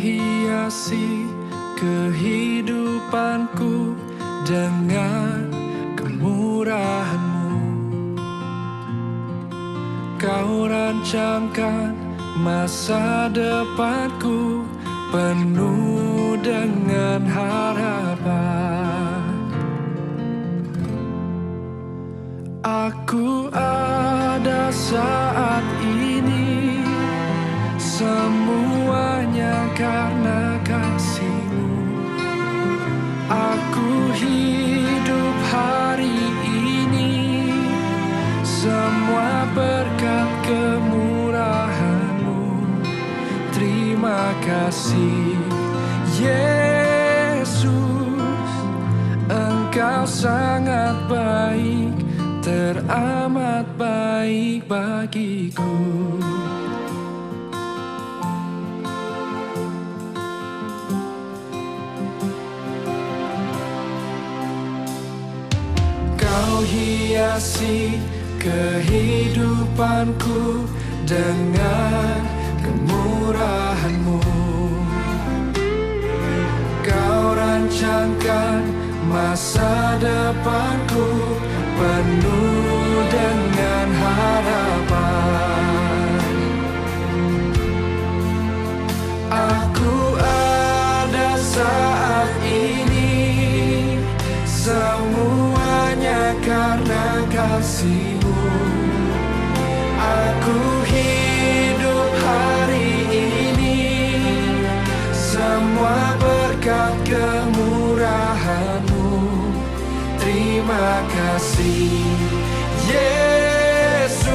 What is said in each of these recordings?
hiasi kehidupanku dengan kemurahan-Mu. Kau rancangkan masa depanku penuh dengan harapan. Aku ada saat ini, semuanya karena kasih-Mu. Aku hidup hari ini, semua berkat kemurahan-Mu. Terima kasih Yesus, Engkau sangat baik, teramat baik bagiku. Kau hiasi kehidupanku dengan kemurahan-Mu. Kau rancangkan masa depanku penuh dengan harapan. Aku ada saat ini, semuanya karena kasih-Mu. Aku hidup hari ini, semua berkat kemurahan-Mu. Terima kasih Yesus,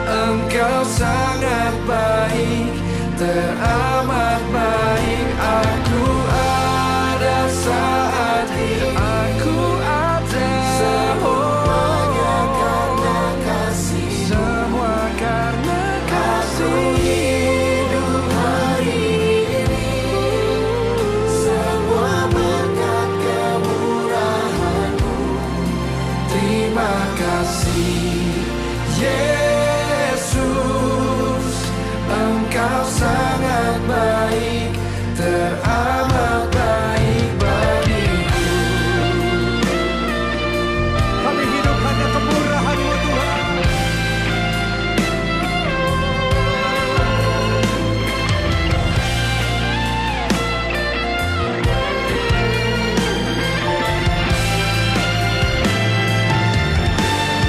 Engkau sangat baik, teramat baik. Aku ada saat ini, aku ada, semuanya karena kasih, semua karena kasih. Hidup hari ini, semua berkat kemurahan-Mu. Terima kasih Yesus, Engkau sangat baik, teramat baik bagiku. Kami hidup hanya kemurahan-Mu Tuhan.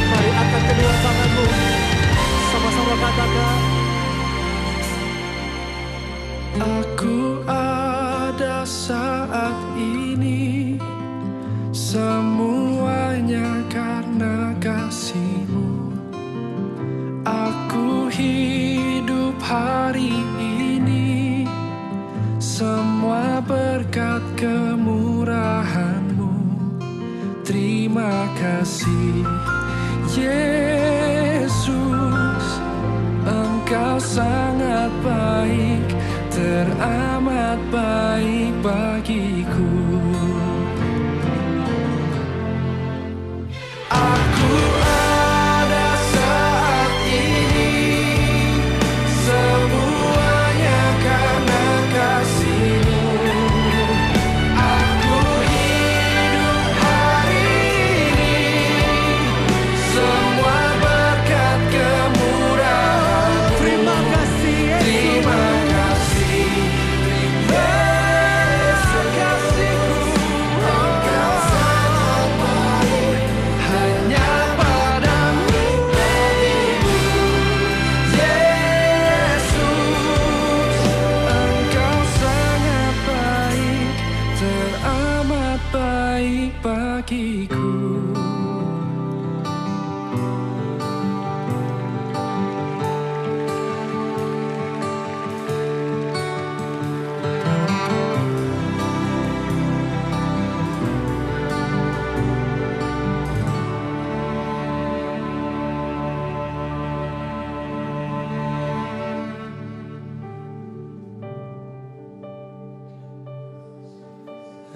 Mari angkat kedua tangan-Mu, sama-sama katakan. Aku ada saat ini, semuanya karena kasih-Mu. Aku hidup hari ini, semua berkat kemurahan-Mu. Terima kasih Yesus, Engkau sangat baik, teramat baik bagiku. Aku ada saat ini, semuanya karena kasih-Mu. Aku hidup hari ini, semua berkat kemurahan-Mu. Terima kasih Yesus. Terima kasih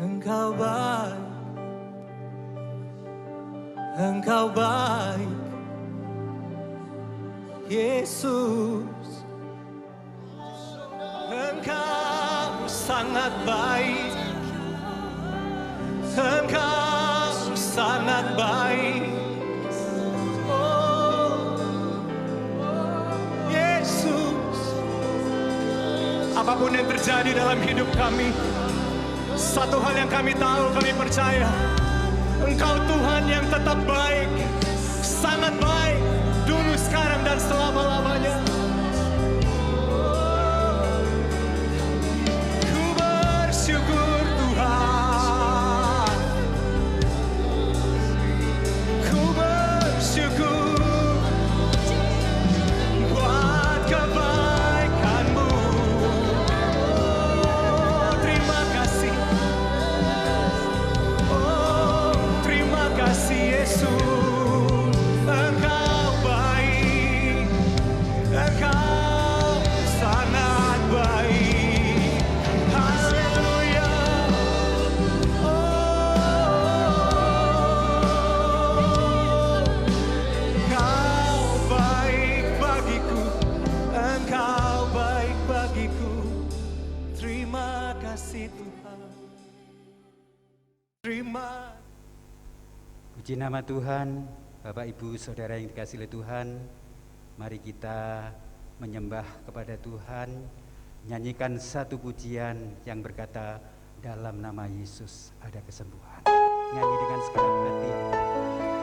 Engkau baik, Engkau baik, Yesus. Engkau sangat baik, Engkau sangat baik. Oh, Yesus, apapun yang terjadi dalam hidup kami, satu hal yang kami tahu, kami percaya, Engkau Tuhan yang tetap baik, sangat baik, dulu, sekarang, dan selama-lamanya. Ku bersyukur Tuhan, ku bersyukur buat kebaikan-Mu. Oh, terima kasih. Oh, terima kasih Yesus. Engkau baik, Engkau sangat baik. Haleluya. Engkau baik bagiku, Engkau baik bagiku. Terima kasih Tuhan. Terima. Puji nama Tuhan, Bapak Ibu Saudara yang dikasihi oleh Tuhan. Mari kita menyembah kepada Tuhan, nyanyikan satu pujian yang berkata, dalam nama Yesus ada kesembuhan. Nyanyi dengan segenap hati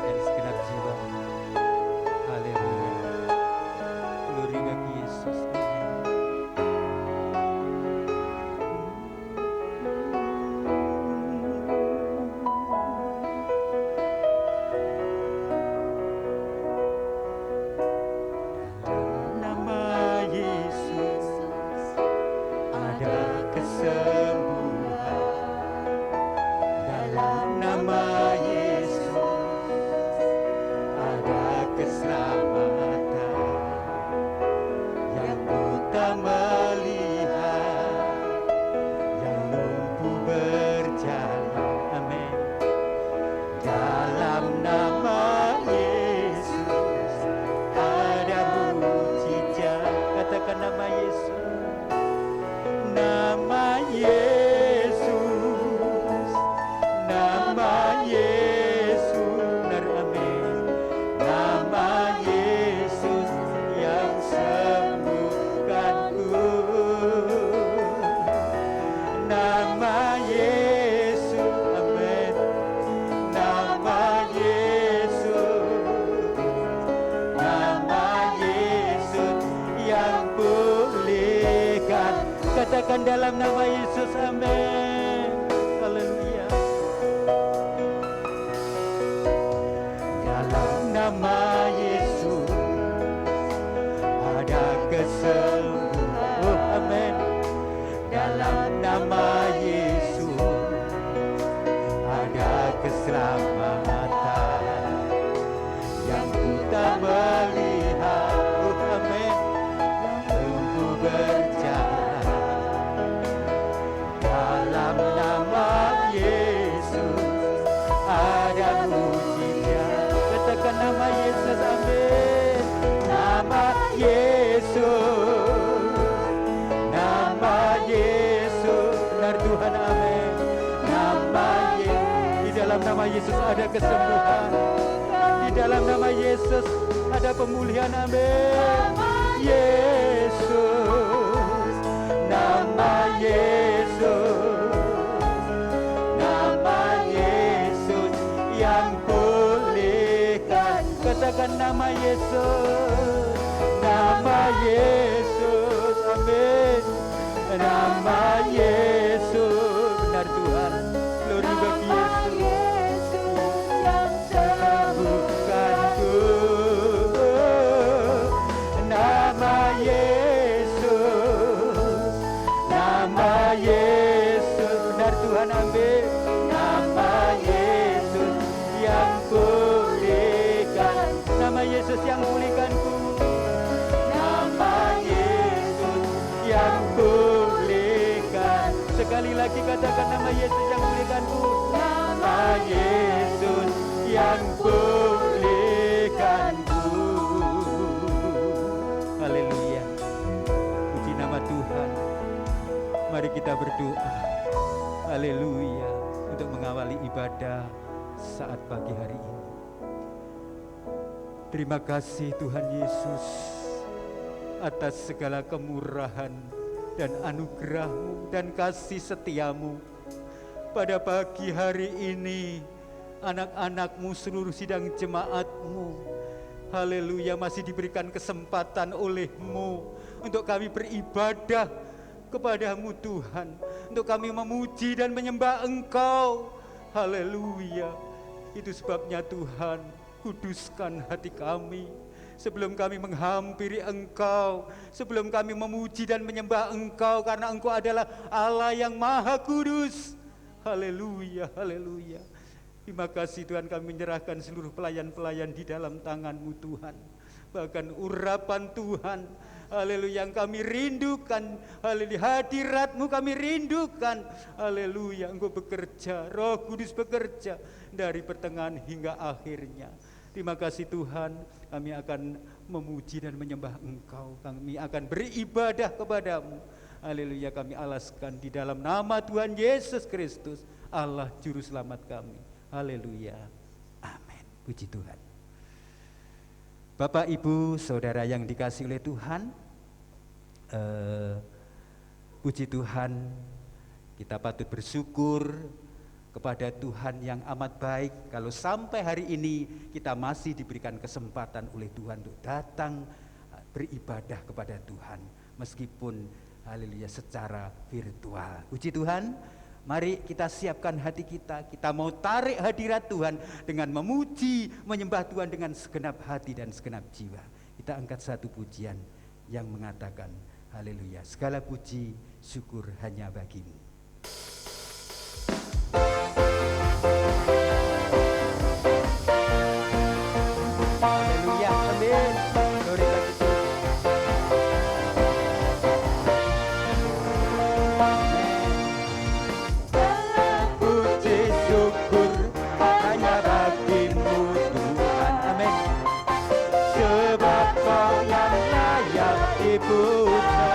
dan segenap jiwa. Haleluya. Glory bagi Yesus. Nama Yesus ada kesembuhan. Dalam nama Yesus ada keselamatan. Yang buta melihat, yang lumpuh berjalan. Amin. Dalam nama Yesus ada mujizat. Katakan nama Yesus. Nama Yesus, nama Yesus, benar amin. Nama Yesus yang sembuhkanku. Nama Yesus, amin. Nama Yesus, nama Yesus yang pulihkan. Katakan dalam nama Yesus, amin. Haleluya. Dalam nama Yesus ada kesembuhan. Oh, amin. Dalam nama Yesus ada keselamatan. Yang buta melihat, oh, amin. Yang lumpuh berjalan. Dalam nama Yesus ada mujizat. Katakan nama Yesus, amin. Nama Yesus, nama Yesus, benar Tuhan, amin. Nama Yesus, di dalam nama Yesus ada kesembuhan. Di dalam nama Yesus ada pemulihan, amin. Yesus, nama Yesus, nama Yesus yang pulihkan. Katakan nama Yesus, nama Yesus, amin. Nama Yesus, benar Tuhan. Glory bagi Yesus yang sembuhkanku. Nama Yesus, nama Yesus, benar Tuhan, amin. Nama Yesus yang pulihkan. Nama Yesus yang pulihkanku. Nama Yesus yang pulihkan. Sekali lagi katakan nama Yesus yang pulihkanku. Nama Yesus yang pulihkanku. Haleluya. Puji nama Tuhan. kita berdoa, haleluya, untuk mengawali ibadah saat pagi hari ini. Terima kasih Tuhan Yesus atas segala kemurahan dan anugerah-Mu dan kasih setia-Mu. Pada pagi hari ini, anak-anak-Mu, seluruh sidang jemaat-Mu, haleluya, masih diberikan kesempatan oleh-Mu untuk kami beribadah kepada-Mu Tuhan, untuk kami memuji dan menyembah Engkau, haleluya. Itu sebabnya Tuhan, kuduskan hati kami sebelum kami menghampiri Engkau, sebelum kami memuji dan menyembah Engkau, karena Engkau adalah Allah yang Maha Kudus. Haleluya, haleluya. Terima kasih Tuhan, kami menyerahkan seluruh pelayan-pelayan di dalam tangan-Mu Tuhan. Bahkan urapan Tuhan, haleluya, yang kami rindukan, haleluya, hadirat-Mu kami rindukan, haleluya. Engkau bekerja, Roh Kudus bekerja dari pertengahan hingga akhirnya. Terima kasih Tuhan, kami akan memuji dan menyembah Engkau, kami akan beribadah kepada-Mu. Haleluya, kami alaskan di dalam nama Tuhan Yesus Kristus, Allah Juru Selamat kami. Haleluya, amin. Puji Tuhan. Bapak, Ibu, Saudara yang dikasihi oleh Tuhan, puji Tuhan, kita patut bersyukur kepada Tuhan yang amat baik kalau sampai hari ini kita masih diberikan kesempatan oleh Tuhan untuk datang beribadah kepada Tuhan meskipun haleluya secara virtual. Puji Tuhan, mari kita siapkan hati kita, kita mau tarik hadirat Tuhan dengan memuji, menyembah Tuhan dengan segenap hati dan segenap jiwa. Kita angkat satu pujian yang mengatakan haleluya, segala puji syukur hanya bagi-Mu. Haleluya, amin. Glory bagi Tuhan. Puji syukur hanya bagi-Mu Tuhan, amin. Sebab Kau yang layak dipuja,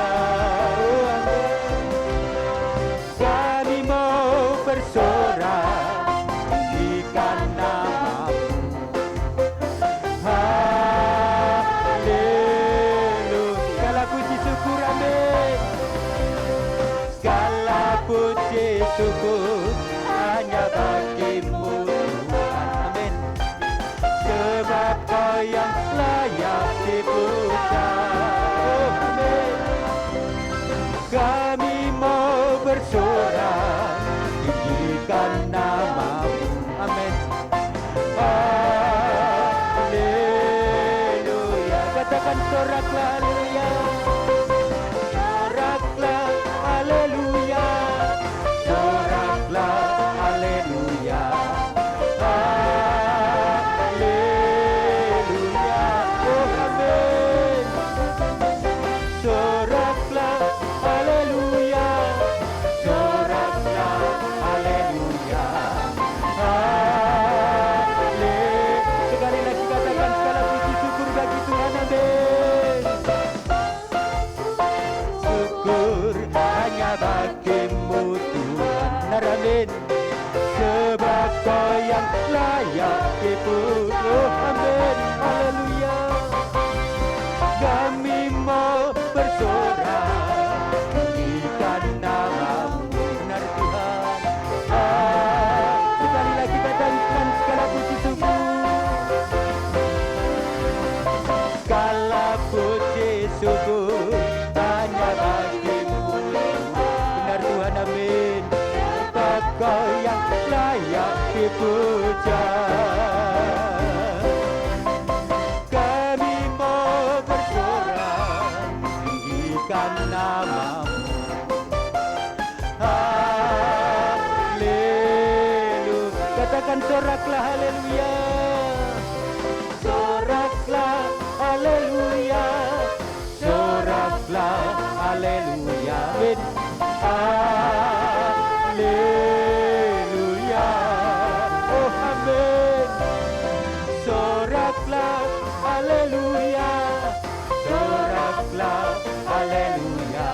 kami mau bersorak tinggikan nama-Mu. Segala puji syukur, amin. Segala puji syukur hanya bagi-Mu Tuhan, amin. Sebab Kau yang layak dipuja, amin. Kami mau bersorak tinggikan nama-Mu, amin. Haleluya, katakan soraklah, haleluya. Soraklah, haleluya. Soraklah, haleluya. Haleluya, oh amin. Soraklah, haleluya. Soraklah, haleluya. Sekali lagi katakan segala puji syukur bagi Tuhan, amin. Syukur hanya bagi-Mu Tuhan, benar, amin. Sebab Kau yang layak dipuja, oh amin, haleluya. Kami mau bersorak tinggikan nama-Mu, benar Tuhan. Sekali lagi katakan segala puji syukur. Segala puji syukur hanya bagi-Mu Tuhan, benar Tuhan, amin. Sebab Kau yang layak dipuja. Kami mau bersorak tinggikan nama-Mu. Haleluya, katakan soraklah, haleluya. Soraklah, haleluya. Soraklah, haleluya, amin. Haleluya, oh amin. Soraklah, haleluya. Soraklah, haleluya.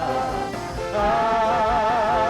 Haleluya.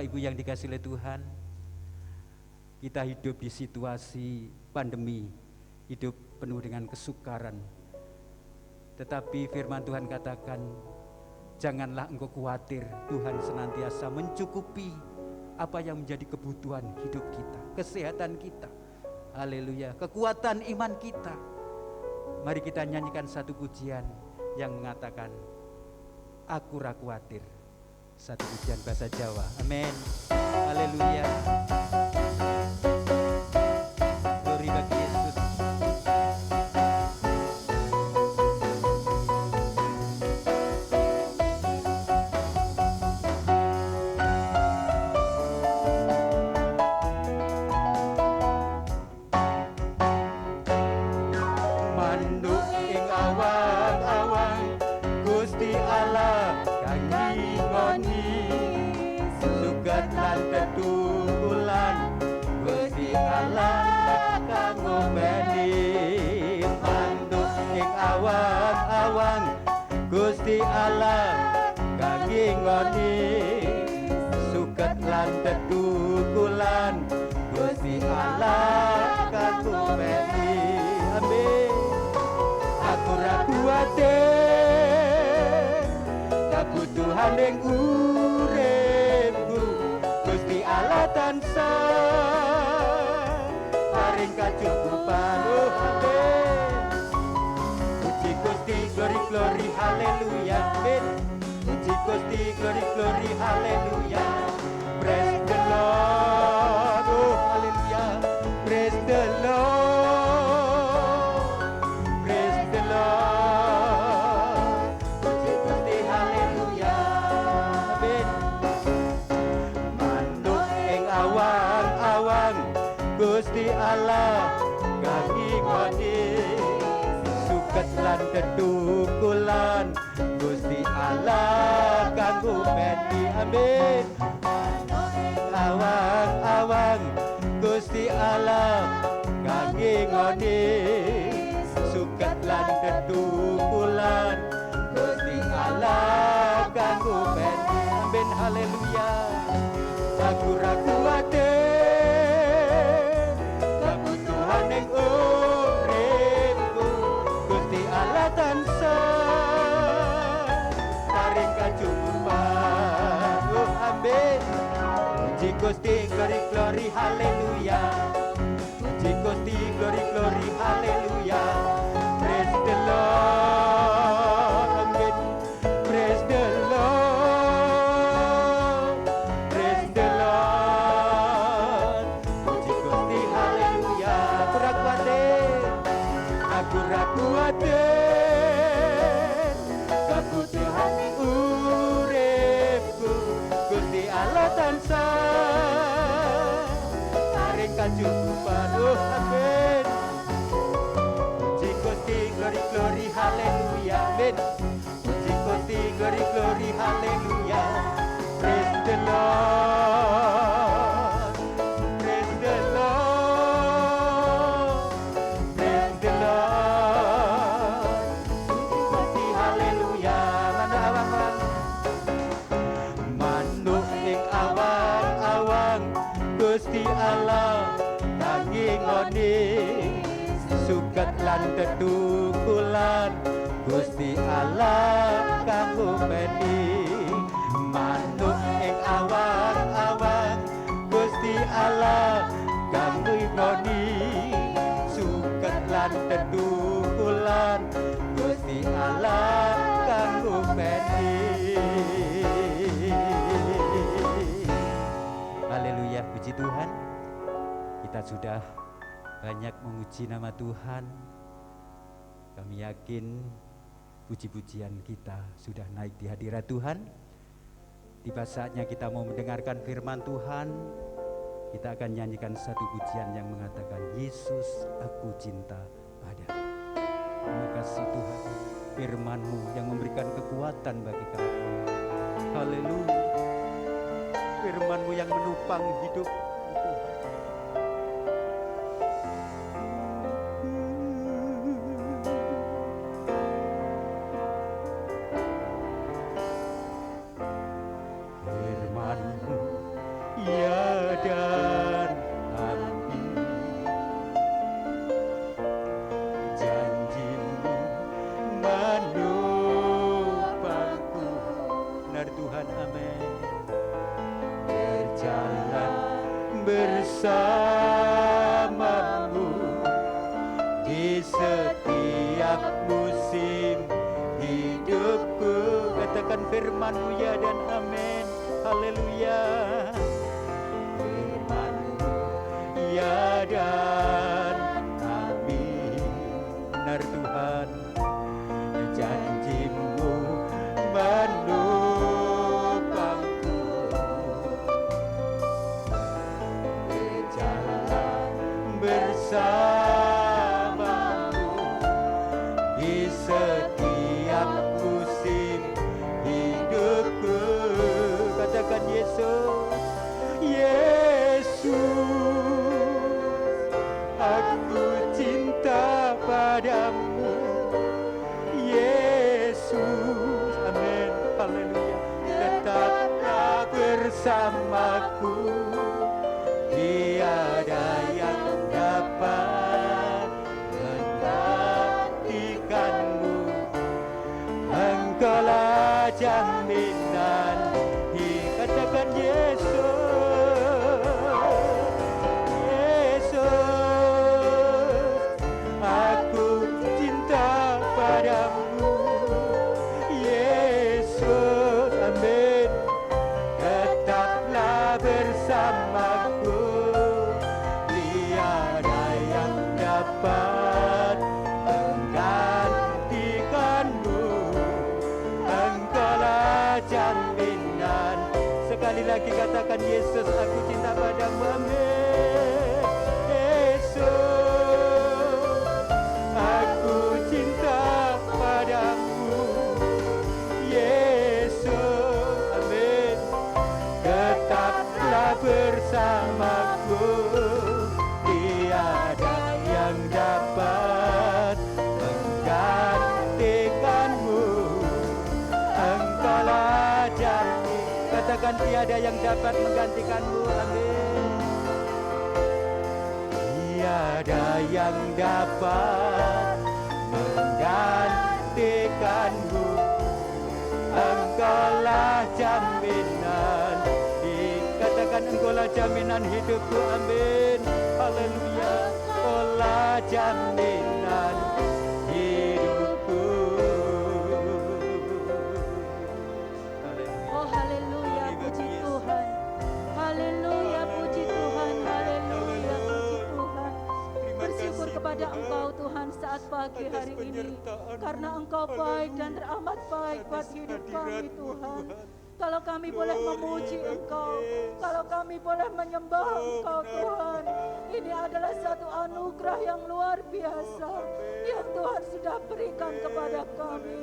Bapak Ibu yang dikasihi oleh Tuhan, kita hidup di situasi pandemi, hidup penuh dengan kesukaran. Tetapi firman Tuhan katakan, janganlah engkau khawatir, Tuhan senantiasa mencukupi apa yang menjadi kebutuhan hidup kita, kesehatan kita, haleluya, kekuatan iman kita. Mari kita nyanyikan satu pujian yang mengatakan, aku ra khawatir. Satu pujian bahasa Jawa, amin, haleluya. Glory bagi Yesus. Manduk ing awang-awang, Gusti Allah kang ngingoni, sugat lan tetukulan, Gusti Allah kang ngopeni. Manduk ing awang-awang, Gusti Allah kang ngingoni, sugat lan tetukulan, Gusti Allah kang ngopeni. Amin. Aku ra kuwatir kabutuhan ing uripku, Gusti Allah tansah paring kacukupan. Oh amin. Puji Gusti, glory glory haleluya. Amin. Puji Gusti, glory glory haleluya. Praise the Lord. Oh haleluya. Praise the Lord. Gusti Allah kang ngingoni, suket lan tetukulan, Gusti Allah kang ngopeni. Amin. Awang-awang, Gusti Allah kang ngingoni, suket lan tetukulan, Gusti Allah kang ngopeni. Amin, haleluya. Aku ra kuwatir kabutuhan ing uripku, Gusti Allah tansah paring kacukupan. Oh amin. Puji Gusti, glory glory haleluya. Puji Gusti, glory glory haleluya. Praise the Lord. Amin. Praise the Lord. Praise the Lord. Puji Gusti haleluya. Aku ra kuwatir kabutuhan ing uripku, Gusti Allah tansah paring kacukupan. Oh amin. Puji Gusti, glory glory haleluya. Amin. Puji Gusti, glory glory haleluya. Praise the Lord. Praise the Lord. Praise the Lord. Puji Gusti haleluya. Manuk ing awang-awang, Gusti Allah kang ngingoni, suket lan tetukulan, Gusti Allah kang ngopeni. Manuk ing awang-awang, Gusti Allah kang ngingoni, suket lan tetukulan, Gusti Allah kang ngopeni. Haleluya, puji Tuhan. Kita sudah banyak memuji nama Tuhan. Kami yakin puji-pujian kita sudah naik di hadirat Tuhan. Tiba saatnya kita mau mendengarkan firman Tuhan. Kita akan nyanyikan satu pujian yang mengatakan, Yesus aku cinta padamu. Terima kasih Tuhan, firman-Mu yang memberikan kekuatan bagi kami. Haleluya. Firman-Mu yang menopang hidup Tuhan. Firman-Mu firman-Mu, ya dan amin. Haleluya. Firman-Mu, ya dan amin. Benar Tuhan, janji-Mu menopangku, berjalan bersamamu di setiap musim hidupku. Katakan Yesus, Yesus, aku cinta padamu. Yesus, amin, haleluya. Tetaplah bersamaku, tiada yang dapat menggantikanmu. Engkaulah jaminan. Katakan Yesus, Yesus, aku cinta padamu. Yesus, amin, tetaplah bersamaku, tiada yang dapat menggantikanmu. Engkaulah jaminan. Sekali lagi katakan Yesus, aku cinta padamu. Amin. Yesus, aku cinta padamu. Yesus, amin, tetaplah bersamaku, tiada yang dapat menggantikanmu. Engkaulah jaminan. Katakan tiada yang dapat menggantikanmu. Amin. Tiada yang dapat menggantikanmu. Engkaulah jaminan. Dikatakan engkaulah jaminan hidupku. Amin. Haleluya. Engkaulah jaminan hidupku. Oh haleluya, puji Tuhan. Haleluya, puji Tuhan. Haleluya, puji Tuhan. Bersyukur kepada Engkau Tuhan saat pagi hari ini, karena Engkau baik dan teramat baik buat hidup kami Tuhan. Kalau kami boleh memuji Engkau, kalau kami boleh menyembah Engkau Tuhan, ini adalah satu anugerah yang luar biasa yang Tuhan sudah berikan kepada kami.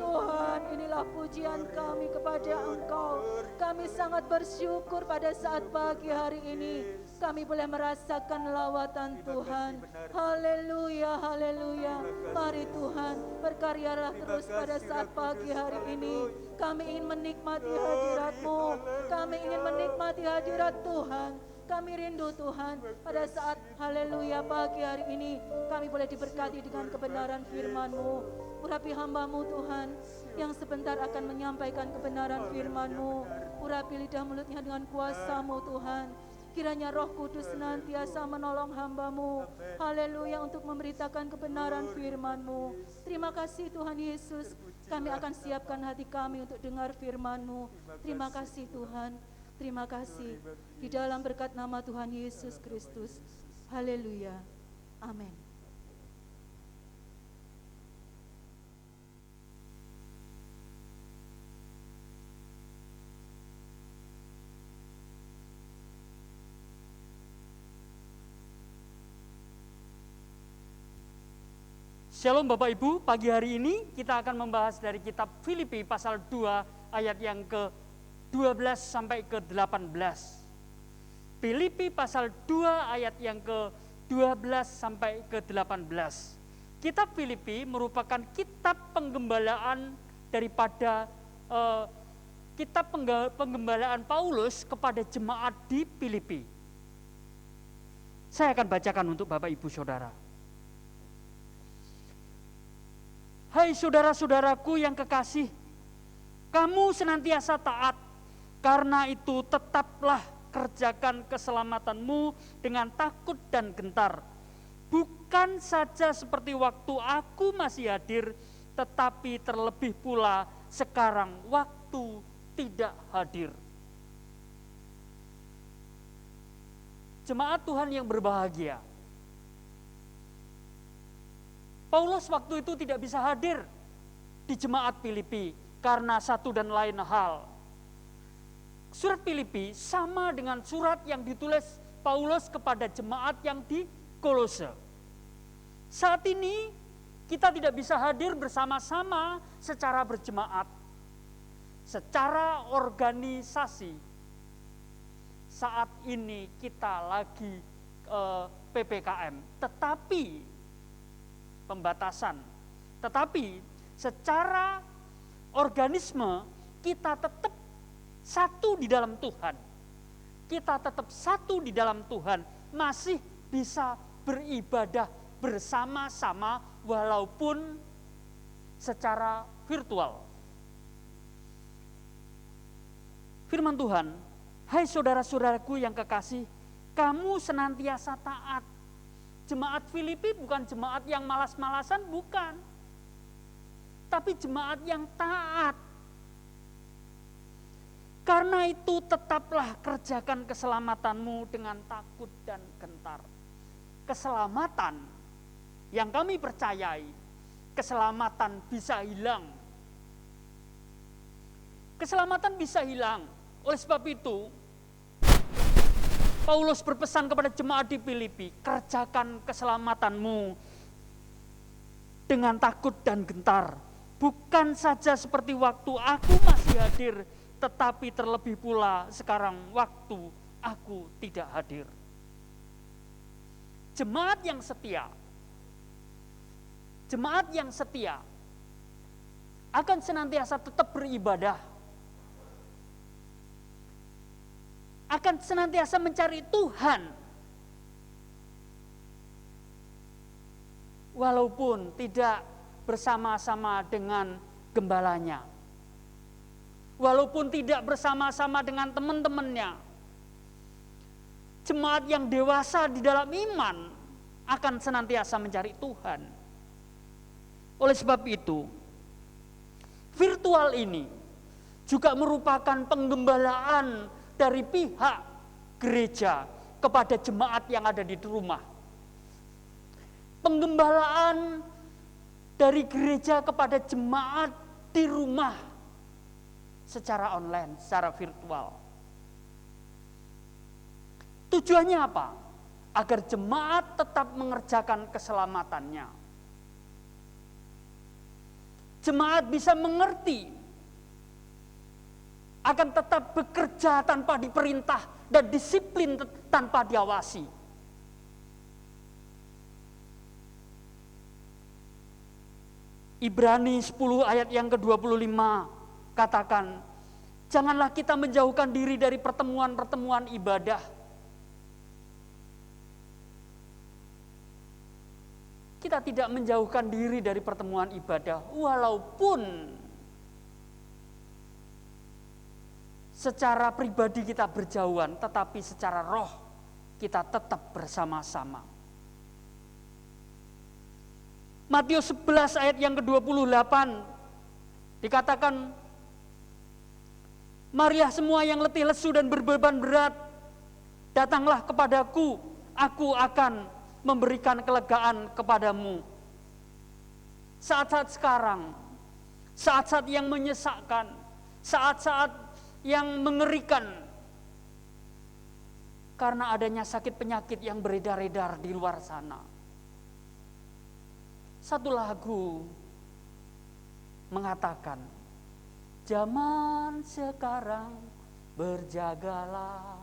Tuhan, inilah pujian kami kepada Engkau. Kami sangat bersyukur pada saat pagi hari ini kami boleh merasakan lawatan Tuhan. Haleluya, haleluya. Mari Tuhan, berkaryalah terus pada saat pagi hari ini. Kami ingin menikmati hadirat-Mu. Kami ingin menikmati hadirat Tuhan. Kami rindu Tuhan pada saat haleluya pagi hari ini kami boleh diberkati dengan kebenaran firman-Mu. Urapi hamba-Mu Tuhan yang sebentar akan menyampaikan kebenaran firman-Mu. Urapi lidah mulutnya dengan kuasa-Mu Tuhan. Kiranya Roh Kudus senantiasa menolong hamba-Mu. Haleluya, untuk memberitakan kebenaran firman-Mu. Terima kasih Tuhan Yesus. Kami akan siapkan hati kami untuk dengar firman-Mu. Terima kasih Tuhan. Terima kasih. Di dalam berkat nama Tuhan Yesus Kristus. Haleluya. Amin. Shalom Bapak Ibu, pagi hari ini kita akan membahas dari kitab Filipi pasal 2 ayat yang ke-12 sampai ke-18. Filipi pasal 2 ayat yang ke-12 sampai ke-18. Kitab Filipi merupakan kitab penggembalaan daripada kitab penggembalaan Paulus kepada jemaat di Filipi. Saya akan bacakan untuk Bapak Ibu Saudara. Hai saudara-saudaraku yang kekasih, kamu senantiasa taat, karena itu tetaplah kerjakan keselamatanmu dengan takut dan gentar. Bukan saja seperti waktu aku masih hadir, tetapi terlebih pula sekarang waktu itu tidak hadir. Jemaat Tuhan yang berbahagia, Paulus waktu itu tidak bisa hadir di jemaat Filipi karena satu dan lain hal. Surat Filipi sama dengan surat yang ditulis Paulus kepada jemaat yang di Kolose. Saat ini kita tidak bisa hadir bersama-sama secara berjemaat, secara organisasi. Saat ini kita lagi PPKM, tetapi pembatasan. Tetapi secara organisme kita tetap satu di dalam Tuhan. Kita tetap satu di dalam Tuhan, masih bisa beribadah bersama-sama walaupun secara virtual. Firman Tuhan, hai saudara-saudaraku yang kekasih, kamu senantiasa taat. Jemaat Filipi bukan jemaat yang malas-malasan, bukan. Tapi jemaat yang taat. Karena itu tetaplah kerjakan keselamatanmu dengan takut dan gentar. Keselamatan yang kami percayai, keselamatan bisa hilang. Keselamatan bisa hilang. Oleh sebab itu, Paulus berpesan kepada jemaat di Filipi, kerjakan keselamatanmu dengan takut dan gentar. Bukan saja seperti waktu aku masih hadir, tetapi terlebih pula sekarang waktu aku tidak hadir. Jemaat yang setia akan senantiasa tetap beribadah, akan senantiasa mencari Tuhan, walaupun tidak bersama-sama dengan gembalanya, walaupun tidak bersama-sama dengan teman-temannya. Jemaat yang dewasa di dalam iman akan senantiasa mencari Tuhan. Oleh sebab itu, virtual ini juga merupakan penggembalaan dari pihak gereja kepada jemaat yang ada di rumah. Penggembalaan dari gereja kepada jemaat di rumah secara online, secara virtual. Tujuannya apa? Agar jemaat tetap mengerjakan keselamatannya. Jemaat bisa mengerti, akan tetap bekerja tanpa diperintah dan disiplin tanpa diawasi. Ibrani 10 ayat yang ke-25 katakan, janganlah kita menjauhkan diri dari pertemuan-pertemuan ibadah. Kita tidak menjauhkan diri dari pertemuan ibadah, walaupun secara pribadi kita berjauhan, tetapi secara roh kita tetap bersama-sama. Matius 11 ayat yang ke-28 dikatakan, marilah semua yang letih lesu dan berbeban berat, datanglah kepadaku, aku akan memberikan kelegaan kepadamu. Saat-saat sekarang, saat-saat yang menyesakkan, saat-saat yang mengerikan, karena adanya sakit penyakit yang beredar-edar di luar sana. Satu lagu mengatakan, zaman sekarang berjagalah,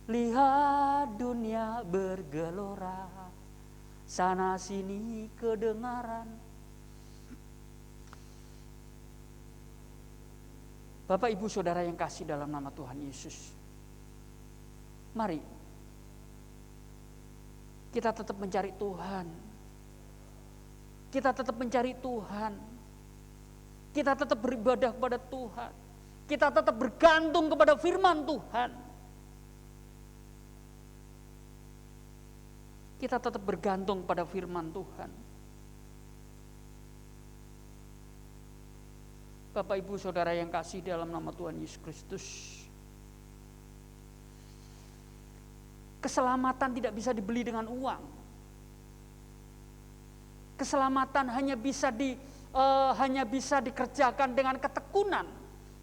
lihat dunia bergelora, sana sini kedengaran. Bapak Ibu Saudara yang kasih dalam nama Tuhan Yesus, mari kita tetap mencari Tuhan. Kita tetap mencari Tuhan. Kita tetap beribadah kepada Tuhan. Kita tetap bergantung kepada firman Tuhan. Kita tetap bergantung pada firman Tuhan. Bapak Ibu Saudara yang kasih dalam nama Tuhan Yesus Kristus, keselamatan tidak bisa dibeli dengan uang. Keselamatan hanya bisa dikerjakan dengan ketekunan,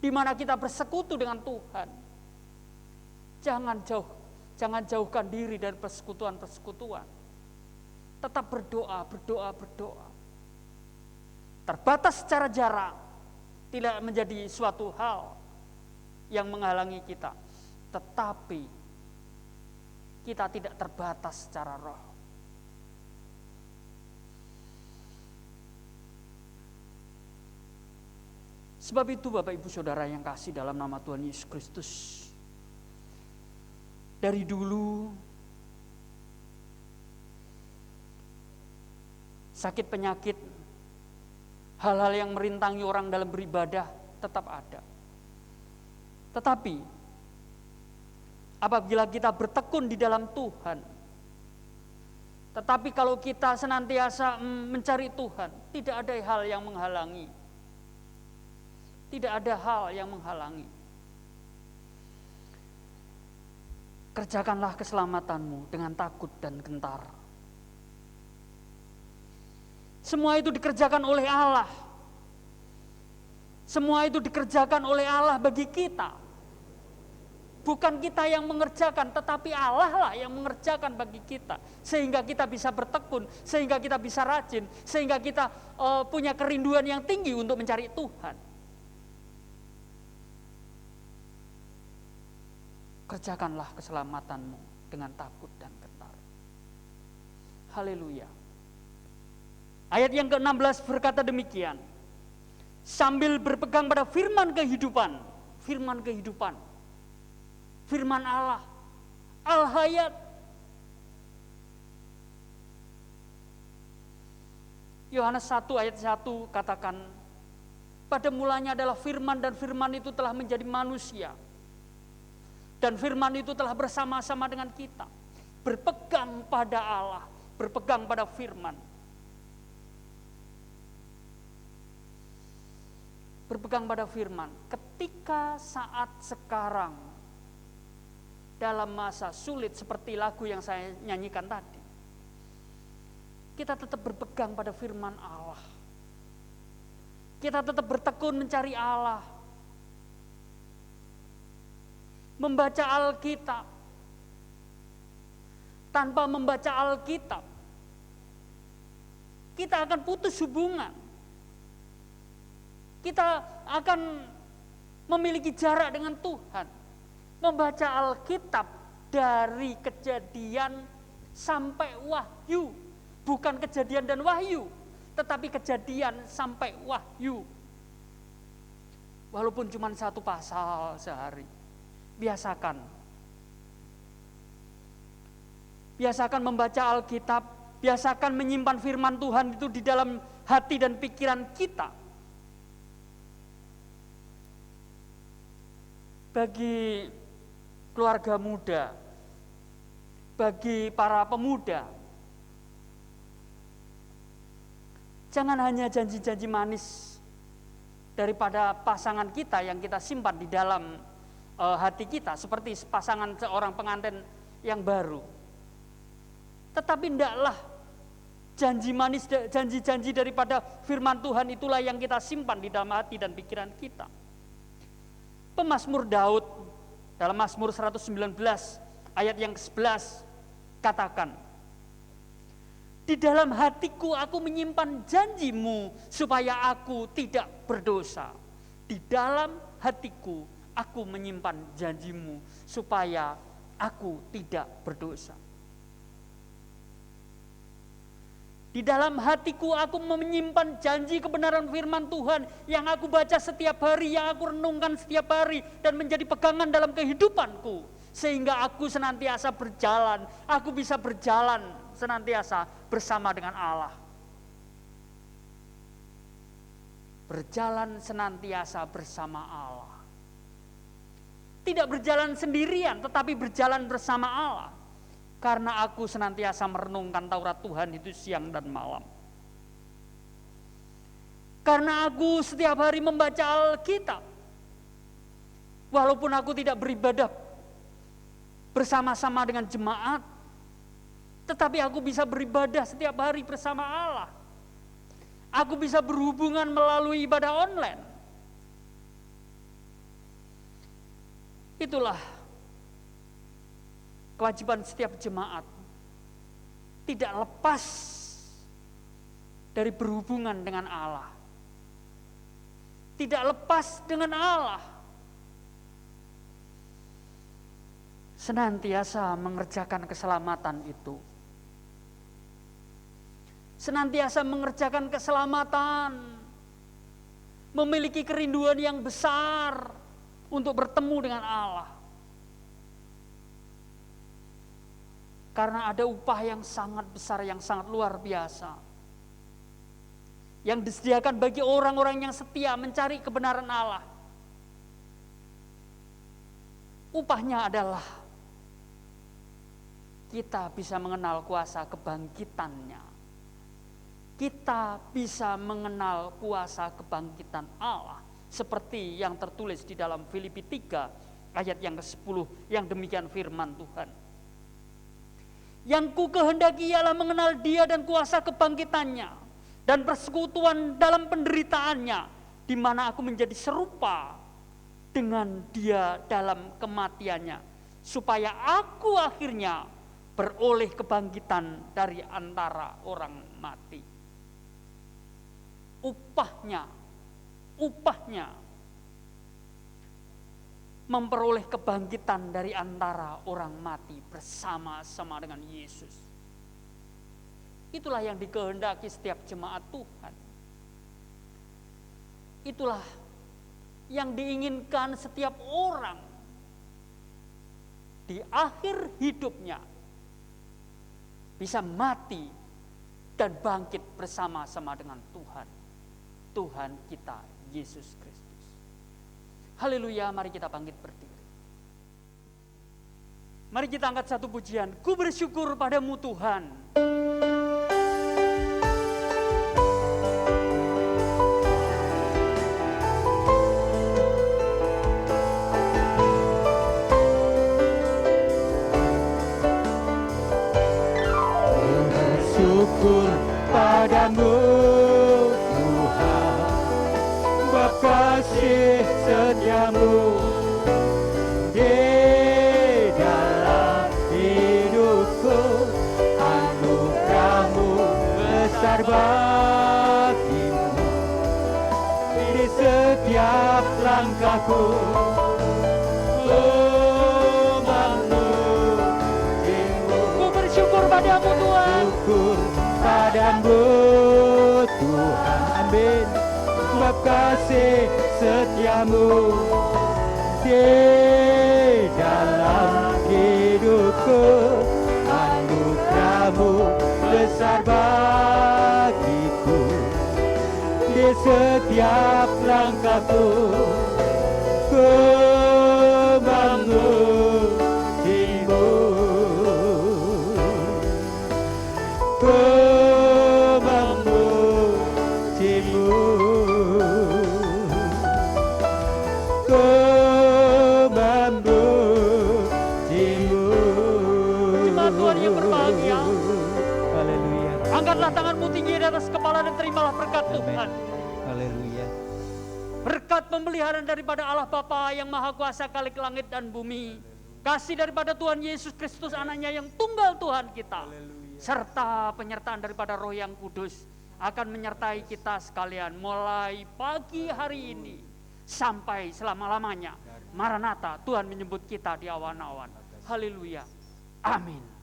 di mana kita bersekutu dengan Tuhan. Jangan jauhkan diri dari persekutuan-persekutuan. Tetap berdoa. Terbatas secara jarak tidak menjadi suatu hal yang menghalangi kita, tetapi kita tidak terbatas secara roh. Sebab itu Bapak Ibu Saudara yang kasih dalam nama Tuhan Yesus Kristus, dari dulu sakit penyakit, hal-hal yang merintangi orang dalam beribadah tetap ada. Tetapi apabila kita bertekun di dalam Tuhan, tetapi kalau kita senantiasa mencari Tuhan, tidak ada hal yang menghalangi. Tidak ada hal yang menghalangi. Kerjakanlah keselamatanmu dengan takut dan gentar. Semua itu dikerjakan oleh Allah. Semua itu dikerjakan oleh Allah bagi kita. Bukan kita yang mengerjakan, tetapi Allah lah yang mengerjakan bagi kita. Sehingga kita bisa bertekun, sehingga kita bisa rajin, sehingga kita punya kerinduan yang tinggi untuk mencari Tuhan. Kerjakanlah keselamatanmu dengan takut dan gentar. Haleluya. Ayat yang ke-16 berkata demikian. Sambil berpegang pada firman kehidupan. Firman Allah. Al-Hayat. Yohanes 1 ayat 1 katakan, pada mulanya adalah firman dan firman itu telah menjadi manusia. Dan firman itu telah bersama-sama dengan kita. Berpegang pada Allah, berpegang pada firman. Berpegang pada firman. Ketika saat sekarang, dalam masa sulit seperti lagu yang saya nyanyikan tadi, kita tetap berpegang pada firman Allah. Kita tetap bertekun mencari Allah. Membaca Alkitab. Tanpa membaca Alkitab, kita akan putus hubungan. Kita akan memiliki jarak dengan Tuhan. Membaca Alkitab dari Kejadian sampai Wahyu. Bukan Kejadian dan Wahyu, tetapi Kejadian sampai Wahyu. Walaupun cuma satu pasal sehari. Biasakan membaca Alkitab, biasakan menyimpan firman Tuhan itu di dalam hati dan pikiran kita. Bagi keluarga muda, bagi para pemuda, jangan hanya janji-janji manis daripada pasangan kita yang kita simpan di dalam hati kita, seperti pasangan seorang pengantin yang baru. Tetapi hendaklah janji manis, janji-janji daripada firman Tuhan itulah yang kita simpan di dalam hati dan pikiran kita. Pemazmur Daud dalam Mazmur 119 ayat yang ke-11 katakan, di dalam hatiku aku menyimpan janjimu supaya aku tidak berdosa. Di dalam hatiku aku menyimpan janjimu supaya aku tidak berdosa. Di dalam hatiku aku menyimpan janji kebenaran firman Tuhan yang aku baca setiap hari, yang aku renungkan setiap hari dan menjadi pegangan dalam kehidupanku. Sehingga aku senantiasa berjalan, aku bisa berjalan senantiasa bersama dengan Allah. Berjalan senantiasa bersama Allah. Tidak berjalan sendirian, tetapi berjalan bersama Allah. Karena aku senantiasa merenungkan Taurat Tuhan itu siang dan malam. Karena aku setiap hari membaca Alkitab. Walaupun aku tidak beribadah bersama-sama dengan jemaat, tetapi aku bisa beribadah setiap hari bersama Allah. Aku bisa berhubungan melalui ibadah online. Itulah kewajiban setiap jemaat. Tidak lepas dari berhubungan dengan Allah. Tidak lepas dengan Allah. Senantiasa mengerjakan keselamatan itu. Senantiasa mengerjakan keselamatan, memiliki kerinduan yang besar untuk bertemu dengan Allah. Karena ada upah yang sangat besar, yang sangat luar biasa, yang disediakan bagi orang-orang yang setia mencari kebenaran Allah. Upahnya adalah kita bisa mengenal kuasa kebangkitannya. Kita bisa mengenal kuasa kebangkitan Allah seperti yang tertulis di dalam Filipi 3 ayat yang ke-10 yang demikian firman Tuhan. Yang ku kehendaki ialah mengenal Dia dan kuasa kebangkitannya dan persekutuan dalam penderitaannya, di mana aku menjadi serupa dengan Dia dalam kematiannya, supaya aku akhirnya beroleh kebangkitan dari antara orang mati. Upahnya memperoleh kebangkitan dari antara orang mati bersama-sama dengan Yesus. Itulah yang dikehendaki setiap jemaat Tuhan. Itulah yang diinginkan setiap orang di akhir hidupnya, bisa mati dan bangkit bersama-sama dengan Tuhan kita Yesus Kristus. Haleluya, mari kita bangkit berdiri. Mari kita angkat satu pujian. Ku bersyukur padamu Tuhan. Bersyukur padamu Tuhan, Bapa kasih setiamu di dalam hidupku, anugerahmu besar bagimu di setiap langkahku. Ku bersyukur padamu Tuhan. Syukur padamu Tuhan, amin. Sebab kasih setiamu di dalam hidupku, anugerahmu besar bagiku di setiap langkahku. Ku memujimu, ku memujimu, ku memujimu. Jemaat Tuhan yang berbahagia, Haleluya. angkatlah tanganmu tinggi di atas kepala dan terimalah berkat Tuhan. Haleluya. Berkat pemeliharaan daripada Allah Bapa yang Maha Kuasa Khalik langit dan bumi, kasih daripada Tuhan Yesus Kristus anaknya yang tunggal Tuhan kita, serta penyertaan daripada Roh yang Kudus akan menyertai kita sekalian mulai pagi hari ini sampai selama-lamanya. Maranatha, Tuhan menyebut kita di awan-awan. Haleluya. Amin.